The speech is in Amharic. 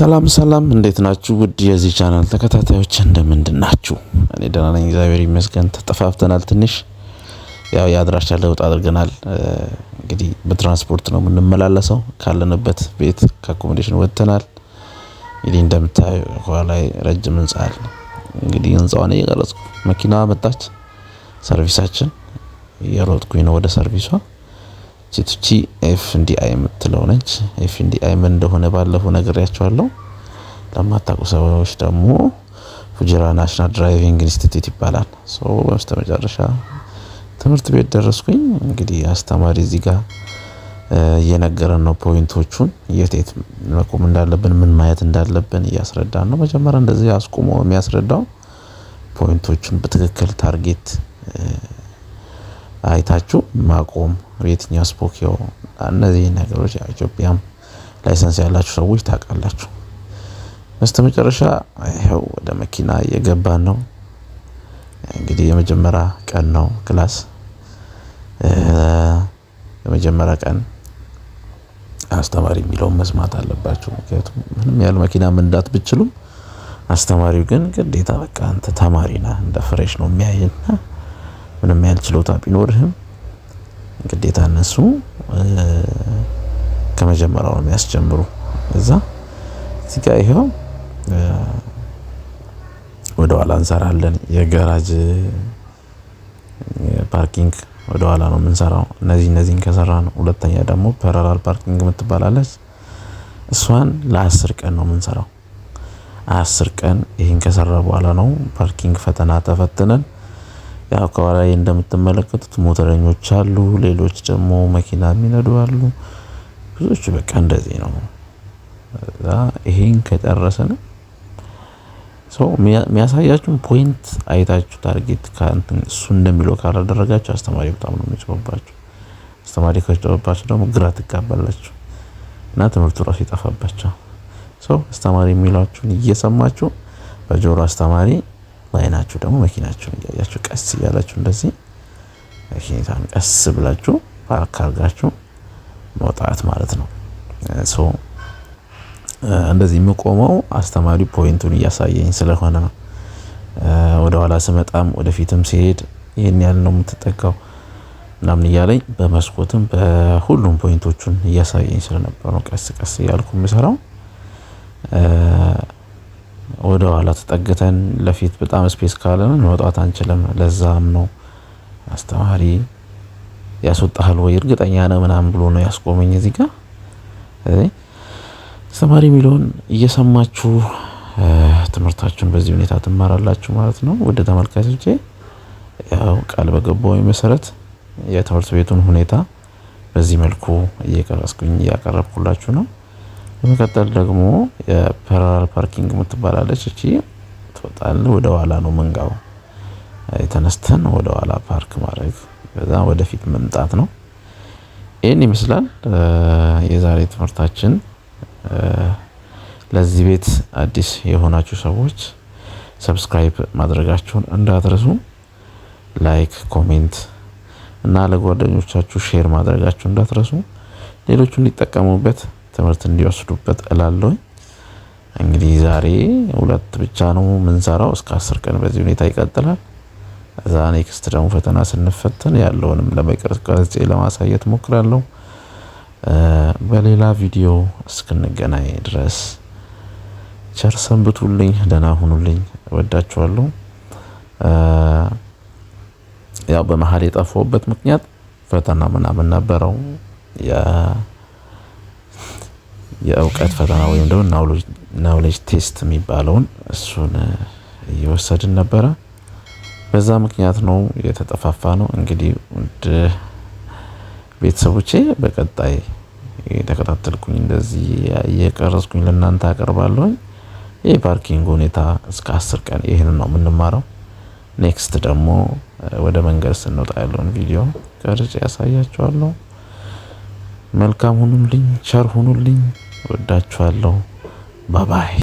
ሰላም እንዴት ናችሁ? ውድ የዚህ ቻናል ተከታታዮች እንደምንድናችሁ? እኔ ደህና ነኝ፣ እግዚአብሔር ይመስገን። ተጠፋፍተናል ትንሽ ያው የአድራሻ ለውጥ አድርገናል። እንግዲህ በትራንስፖርት ነው የምንመላለሰው። ካለንበት ቤት ከአኮሞዴሽን ወጥተናል። እንግዲህ እንደምታዩ ኋላ ረጅም ህንጻ አለ። እንግዲህ ህንጻውን እየቀረጽኩ መኪና መጣች። ሰርቪሳችን እየሮጥኩኝ ነው ወደ ሰርቪሷ። ቺ ኤፍኤንዲአይ የምትለው ነች። ኤፍኤንዲአይ ምን እንደሆነ ባለፈው ነግሬያችኋለሁ። ለማታውቁ ሰዎች ደግሞ ፉጂራ ናሽናል ድራይቪንግ ኢንስቲትዩት ይባላል። በስተመጨረሻ ትምህርት ቤት ደረስኩኝ። እንግዲህ አስተማሪ እዚህ ጋር እየነገረን ነው ፖይንቶቹን፣ የት መቆም እንዳለብን፣ ምን ማየት እንዳለብን እያስረዳን ነው። መጀመሪያ እንደዚህ አስቆሞ የሚያስረዳው ፖይንቶቹን በትክክል ታርጌት አይታችሁ ማቆም፣ የትኛው ስፖኪዮ፣ እነዚህ ነገሮች ኢትዮጵያም ላይሰንስ ያላችሁ ሰዎች ታውቃላችሁ። በስተመጨረሻ ይሄው ወደ መኪና እየገባን ነው። እንግዲህ የመጀመሪያ ቀን ነው ክላስ። የመጀመሪያ ቀን አስተማሪ የሚለውን መስማት አለባችሁ። ምክንያቱም ምንም ያህል መኪና መንዳት ብትችሉም አስተማሪው ግን ግዴታ በቃ አንተ ተማሪ ነህ እንደ ፍሬሽ ነው የሚያይና ምንም ያህል ችሎታ ቢኖርህም ግዴታ እነሱ ከመጀመሪያው ነው የሚያስጀምሩ። እዚህ ጋር ይሄው ወደ ኋላ እንሰራለን። የጋራጅ ፓርኪንግ ወደ ኋላ ነው የምንሰራው። እነዚህን ከሰራን ሁለተኛ ደግሞ ፓራላል ፓርኪንግ የምትባላለች፣ እሷን ለ10 ቀን ነው የምንሰራው። 10 ቀን ይሄን ከሰራ በኋላ ነው ፓርኪንግ ፈተና ተፈትነን። ያው ከኋላ እንደምትመለከቱት ሞተረኞች አሉ፣ ሌሎች ደግሞ መኪና የሚነዱ አሉ። ብዙዎች በቃ እንደዚህ ነው። ይሄን ከጨረሰን የሚያሳያችሁን ፖይንት አይታችሁ ታርጌት እሱ እንደሚለው ካላደረጋችሁ አስተማሪ በጣም ነው የሚጮህባችሁ። አስተማሪ ከጮህባችሁ ደግሞ ግራ ትጋባላችሁ እና ትምህርቱ ራሱ ይጠፋባችኋል። አስተማሪ የሚሏችሁን እየሰማችሁ በጆሮ አስተማሪ ባይናችሁ ደግሞ መኪናችሁን እያያችሁ ቀስ እያላችሁ እንደዚህ መኪናን ቀስ ብላችሁ ፓርክ አድርጋችሁ መውጣት ማለት ነው። እንደዚህ የምቆመው አስተማሪ ፖይንቱን እያሳየኝ ስለሆነ ነው። ወደ ኋላ ስመጣም ወደፊትም ሲሄድ ይሄን ያህል ነው የምትጠጋው ምናምን እያለኝ በመስኮትም በሁሉም ፖይንቶቹን እያሳየኝ ስለነበር ነው ቀስ ቀስ እያልኩ የምሰራው። ወደ ኋላ ተጠግተን ለፊት በጣም ስፔስ ካለን መውጣት አንችልም። ለዛም ነው አስተማሪ ያስወጣሃል ወይ እርግጠኛ ነህ ምናምን ብሎ ነው ያስቆመኝ። እዚህ ጋር አስተማሪ የሚለውን እየሰማችሁ ትምህርታችሁን በዚህ ሁኔታ ትማራላችሁ ማለት ነው። ወደ ተመልካቾቼ ያው ቃል በገባው መሰረት የትምህርት ቤቱን ሁኔታ በዚህ መልኩ እየቀረጽኩኝ እያቀረብኩላችሁ ነው። በመቀጠል ደግሞ የፓራላል ፓርኪንግ የምትባላለች እቺ ተወጣለ ወደ ኋላ ነው መንጋው ተነስተን ወደ ኋላ ፓርክ ማድረግ ከዛ ወደፊት መምጣት ነው። ይሄን ይመስላል የዛሬ ትምህርታችን። ለዚህ ቤት አዲስ የሆናችሁ ሰዎች ሰብስክራይብ ማድረጋችሁን እንዳትረሱ፣ ላይክ፣ ኮሜንት እና ለጓደኞቻችሁ ሼር ማድረጋችሁን እንዳትረሱ፣ ሌሎቹ እንዲጠቀሙበት ትምህርት እንዲወስዱበት እላለሁ። እንግዲህ ዛሬ 2 ብቻ ነው የምንሰራው። እስከ 10 ቀን በዚህ ሁኔታ ይቀጥላል። እዛ ኔክስት ደግሞ ፈተና ስንፈተን ያለውንም ለመቅረጽ ለማሳየት ሞክራለሁ። በሌላ ቪዲዮ እስክንገናኝ ድረስ ቸር ሰንብቱልኝ፣ ደህና ሁኑልኝ። እወዳችኋለሁ። ያው በመሀል የጠፋሁበት ምክንያት ፈተና ምናምን ነበረው። የእውቀት ፈተና ወይም ደግሞ ናውሌጅ ቴስት የሚባለውን እሱን እየወሰድን ነበረ። በዛ ምክንያት ነው የተጠፋፋ ነው። እንግዲህ ውድ ቤተሰቦቼ በቀጣይ የተከታተልኩኝ እንደዚህ እየቀረጽኩኝ ለእናንተ አቀርባለሁ። የፓርኪንግ ሁኔታ እስከ 10 ቀን ይሄንን ነው የምንማረው። ኔክስት ደግሞ ወደ መንገድ ስንወጣ ያለውን ቪዲዮ ቀርጬ ያሳያችኋለሁ። መልካም ሁኑልኝ፣ ቸር ሁኑልኝ። ወዳችኋለሁ። ባባይ